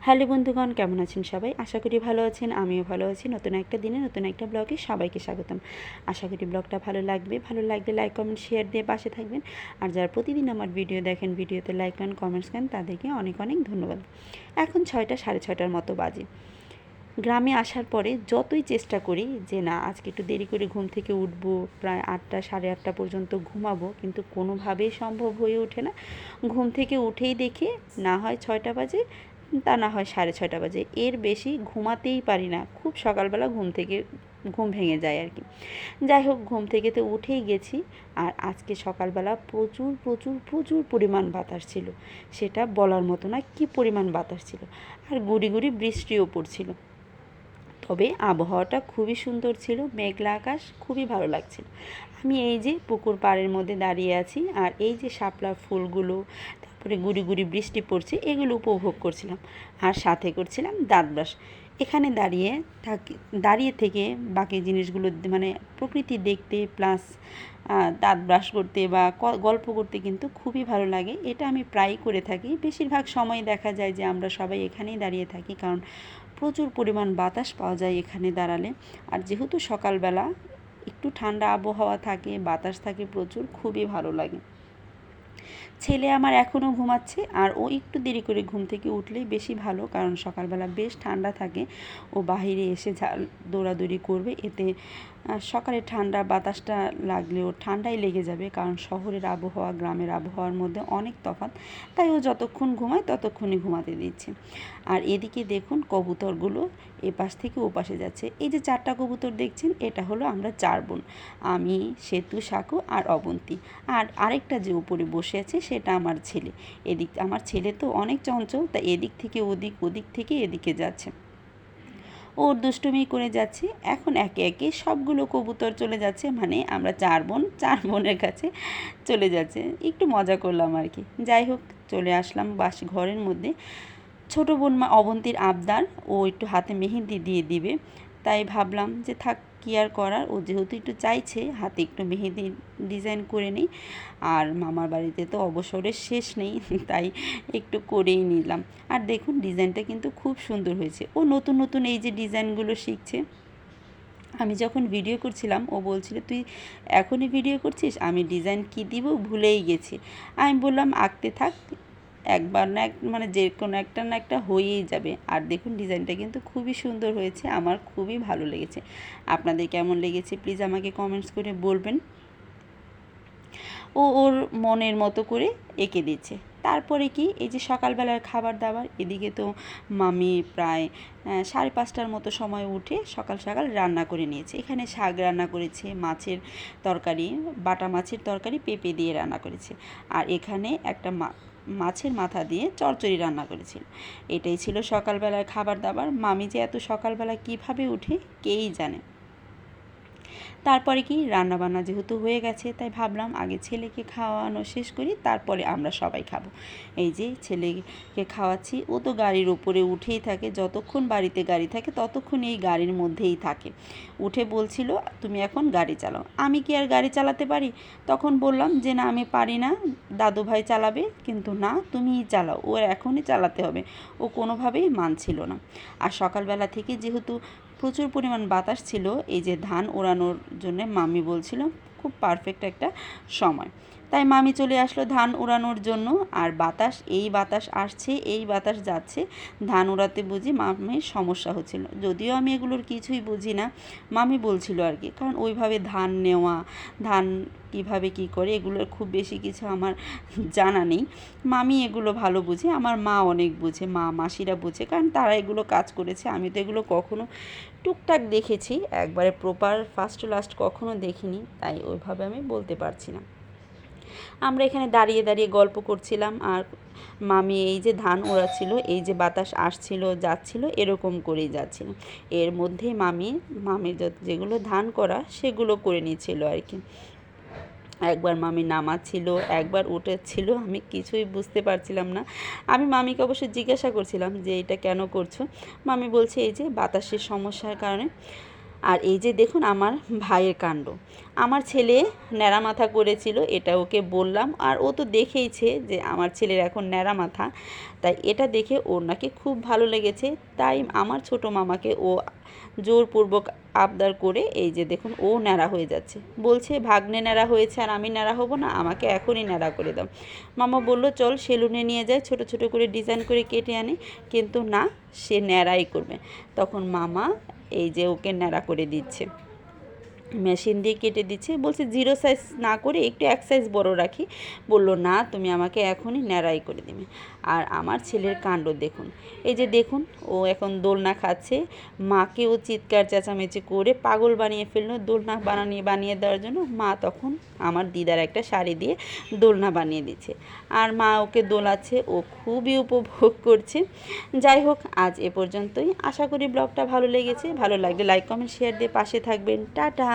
Hello বন্ধুগণ, কেমন আছেন সবাই? আশা করি ভালো আছেন, আমিও ভালো আছি। নতুন একটা দিনে নতুন একটা ব্লগে সবাইকে স্বাগতম। আশা করি ব্লগটা ভালো লাগবে। ভালো লাগলে লাইক কমেন্ট শেয়ার দিয়ে পাশে থাকবেন। আর যারা প্রতিদিন আমার ভিডিও দেখেন, ভিডিওতে লাইক করেন, কমেন্টস করেন, তাদেরকে অনেক অনেক ধন্যবাদ। এখন 6টা 6:30টার মতো বাজে। গ্রামে আসার পরে যতই চেষ্টা করি যে না আজকে একটু দেরি করে ঘুম থেকে উঠবো, প্রায় 8টা 8:30 পর্যন্ত ঘুমাবো, কিন্তু কোনোভাবেই সম্ভব হয়ে ওঠে না। ঘুম থেকে উঠেই দেখি না হয় 6টা বাজে, তা না হয় 6:30 বাজে। এর বেশি ঘুমাতেই পারি না। খুব সকালবেলা ঘুম ভেঙে যায় আর কি। যাই হোক, ঘুম থেকে তো উঠেই গেছি। আর আজকে সকালবেলা প্রচুর প্রচুর প্রচুর পরিমাণ বাতাস ছিল। সেটা বলার মতো না, কী পরিমাণ বাতাস ছিল। আর গুড়ি গুড়ি বৃষ্টিও পড়ছিল। তবে আবহাওয়াটা খুবই সুন্দর ছিল, মেঘলা আকাশ, খুবই ভালো লাগছিল। আমি এই যে পুকুর পাড়ের মধ্যে দাঁড়িয়ে আছি, আর এই যে শাপলা ফুলগুলো, তারপরে গুড়ি গুড়ি বৃষ্টি পড়ছে, এগুলো উপভোগ করছিলাম। আর সাথে করছিলাম দাঁত ব্রাশ। এখানে দাঁড়িয়ে থেকে বাকি জিনিসগুলো মানে প্রকৃতি দেখতে প্লাস দাঁত ব্রাশ করতে বা গল্প করতে কিন্তু খুবই ভালো লাগে। এটা আমি প্রায়ই করে থাকি। বেশিরভাগ সময় দেখা যায় যে আমরা সবাই এখানেই দাঁড়িয়ে থাকি, কারণ প্রচুর পরিমাণ বাতাস পাওয়া যায় এখানে দাঁড়ালে। আর যেহেতু সকালবেলা একটু ঠান্ডা আবহাওয়া থাকে, বাতাস থাকে প্রচুর, খুবই ভালো লাগে। ছেলে আমার এখনও ঘুমাচ্ছে, আর ও একটু দেরি করে ঘুম থেকে উঠলেই বেশি ভালো, কারণ সকালবেলা বেশ ঠান্ডা থাকে। ও বাহিরে এসে দৌড়াদৌড়ি করবে, এতে সকালে ঠান্ডা বাতাসটা লাগলেও ঠান্ডাই লেগে যাবে, কারণ শহরের আবহাওয়া গ্রামের আবহাওয়ার মধ্যে অনেক তফাৎ। তাই ও যতক্ষণ ঘুমায় ততক্ষণই ঘুমাতে দিচ্ছে। আর এদিকে দেখুন কবুতরগুলো এপাশ থেকে ওপাশে যাচ্ছে। এই যে 4টা কবুতর দেখছেন, এটা হলো আমরা 4 বোন। আমি, সেতু, সাকু আর অবন্তী। আর আরেকটা যে উপরে বসে আছে সেটা আমার ছেলে। আমার ছেলে তো অনেক চঞ্চল, তাই এদিক থেকে ওদিক, ওদিক থেকে এদিকে যাচ্ছে। ওর দুষ্টুমি করে যাচ্ছে। এখন একে একে সবগুলো কবুতর চলে যাচ্ছে, মানে আমরা 4 বোন 4 বোনের কাছে চলে যাচ্ছে। একটু মজা করলাম আর কি। যাই হোক, চলে আসলাম ঘরের মধ্যে। ছোটো বোন অবন্তীর আবদার, ও একটু হাতে মেহেন্দি দিয়ে দিবে। তাই ভাবলাম যে থাক, কী আর করার, ও যেহেতু একটু চাইছে হাতে একটু মেহেন্দি ডিজাইন করে নিই। আর মামার বাড়িতে তো অবসরের শেষ নেই, তাই একটু করেই নিলাম। আর দেখুন ডিজাইনটা কিন্তু খুব সুন্দর হয়েছে। ও নতুন নতুন এই যে ডিজাইনগুলো শিখছে। আমি যখন ভিডিও করছিলাম ও বলছিল, তুই এখনই ভিডিও করছিস, আমি ডিজাইন কী দিব ভুলেই গেছি। আমি বললাম আঁকতে থাক, একবার না মানে যে কোনো একটা না একটা হয়েই যাবে। আর দেখুন ডিজাইনটা কিন্তু খুবই সুন্দর হয়েছে, আমার খুবই ভালো লেগেছে। আপনাদের কেমন লেগেছে প্লিজ আমাকে কমেন্টস করে বলবেন। ও ওর মনের মতো করে এঁকে দিচ্ছে। তারপরে কি, এই যে সকালবেলার খাবার দাবার, এদিকে তো মামি প্রায় 5:30টার মতো সময় উঠে সকাল সকাল রান্না করে নিয়েছে। এখানে শাক রান্না করেছে, মাছের তরকারি, বাটা মাছের তরকারি পেঁপে দিয়ে রান্না করেছে। আর এখানে একটা মাছের মাথা দিয়ে চচ্চড়ি রান্না করেছিল। এটাই ছিল সকালবেলার খাবার দাবার। মামি যে এত সকালবেলা কীভাবে উঠে কেই জানে। তারপরে কি, রান্নাবান্না যেহেতু হয়ে গেছে, তাই ভাবলাম আগে ছেলেকে খাওয়ানো শেষ করি, তারপরে আমরা সবাই খাবো। এই যে ছেলেকে খাওয়াচ্ছি। ও তো গাড়ির উপরে উঠেই থাকে, যতক্ষণ বাড়িতে গাড়ি থাকে ততক্ষণ এই গাড়ির মধ্যেই থাকে। উঠে বলছিল তুমি এখন গাড়ি চালাও। আমি কি আর গাড়ি চালাতে পারি? তখন বললাম যে না, আমি পারি না, দাদু ভাই চালাবে। কিন্তু না, তুমিই চালাও, ও এখনই চালাতে হবে। ও কোনোভাবেই মানছিল না। আর সকালবেলা থেকে যেহেতু প্রচুর পরিমাণ বাতাস ছিল, এই যে ধান ওড়ানোর জন্যে মামি বলছিল খুব পারফেক্ট একটা সময়। তাই মামি চলে আসলো ধান ওড়ানোর জন্য। আর এই বাতাস আসছে, এই বাতাস যাচ্ছে, ধান ওড়াতে বুঝি মামির সমস্যা হচ্ছিল। যদিও আমি এগুলোর কিছুই বুঝি না, মামি বলছিল আর কি, কারণ ওইভাবে ধান নেওয়া, ধান কীভাবে কী করে এগুলোর খুব বেশি কিছু আমার জানা নেই। মামি এগুলো ভালো বুঝে, আমার মা অনেক বুঝে, মাসিরা বুঝে, কারণ তারা এগুলো কাজ করেছে। আমি তো এগুলো কখনো টুকটাক দেখেছি, একবারে প্রপার ফার্স্ট টু লাস্ট কখনো দেখিনি, তাই ওইভাবে আমি বলতে পারছি না। আমরা এখানে দাঁড়িয়ে দাঁড়িয়ে গল্প করছিলাম, আর মামি এই যে ধান ওড়াচ্ছিল, এই যে বাতাস আসছিল যাচ্ছিল, এরকম করেই যাচ্ছিল। এর মধ্যে মামির যেগুলো ধান করা সেগুলো করে নিচ্ছিল আর কি। একবার মামি নামাচ্ছিল, একবার উঠেছিল, আমি কিছুই বুঝতে পারছিলাম না। আমি মামিকে অবশ্যই জিজ্ঞাসা করছিলাম যে এটা কেন করছো। মামি বলছে এই যে বাতাসের সমস্যার কারণে। আর এই যে দেখুন আমার ভাইয়ের কাণ্ড, আমার ছেলে ন্যাড়া মাথা করেছিল, এটা ওকে বললাম, আর ও তো দেখেইছে যে আমার ছেলের এখন ন্যাড়া মাথা, তাই এটা দেখে ওর নাকি খুব ভালো লেগেছে। তাই আমার ছোট মামাকে ও জোরপূর্বক আবদার করে এই যে দেখুন ও ন্যাড়া হয়ে যাচ্ছে, বলছে ভাগ্নে ন্যাড়া হয়েছে আর আমি ন্যাড়া হব না, আমাকে এখনই ন্যাড়া করে দাও। মামা বলল চল সেলুনে নিয়ে যায়, ছোট ছোট করে ডিজাইন করে কেটে আনি, কিন্তু না, সে ন্যাড়াই করবে। তখন মামা এই যে ওকে ন্যাড়া করে দিচ্ছে, মেশিন দিয়ে কেটে দিচ্ছে, বলছে 0 সাইজ না করে একটু 1 সাইজ বড় রাখি। বললো না, তুমি আমাকে এখনই ন্যাড়াই করে দেবে। আর আমার ছেলের কাণ্ড দেখুন, এই যে দেখুন ও এখন দোলনা খাচ্ছে, মাকেও চিৎকার চেঁচামেচি করে পাগল বানিয়ে ফেললো দোলনা বানিয়ে দেওয়ার জন্য। মা তখন আমার দিদার একটা শাড়ি দিয়ে দোলনা বানিয়ে দিচ্ছে, আর মা ওকে দোলাচ্ছে, ও খুবই উপভোগ করছে। যাই হোক, আজ এ পর্যন্তই। আশা করি ব্লগটা ভালো লেগেছে, ভালো লাগলে লাইক কমেন্ট শেয়ার দিয়ে পাশে থাকবেন। টাটা।